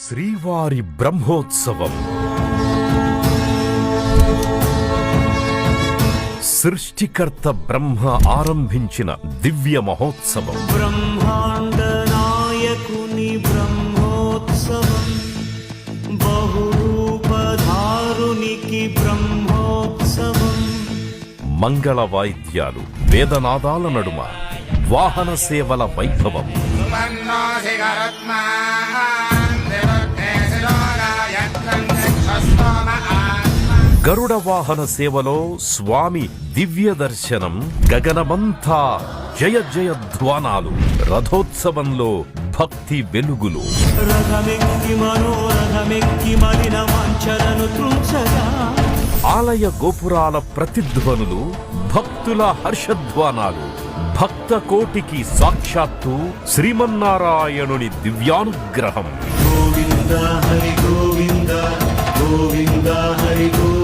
శ్రీవారి బ్రహ్మోత్సవం సృష్టికర్త బ్రహ్మ ఆరంభించిన దివ్య మహోత్సవం. బ్రహ్మాండ నాయకుని బ్రహ్మోత్సవం, బహురూపధారునికి బ్రహ్మోత్సవం. మంగళ వాయిద్యాలు, వేదనాదాల నడుమ వాహన సేవల వైభవం. గరుడ వాహన సేవలో స్వామి దివ్య దర్శనం, గగనమంతా జయ జయ ధ్వానాలు. రథోత్సవంలో భక్తి వెలుగులు. రథమెక్కి మనోరథమెక్కి మలిన వాంఛలను త్రుంచగా, ఆలయ గోపురాల ప్రతిధ్వనులు, భక్తుల హర్షధ్వానాలు. భక్త కోటికి సాక్షాత్తు శ్రీమన్నారాయణుని దివ్యానుగ్రహం. గోవింద హరి గోవింద, గోవింద హరి గోవింద.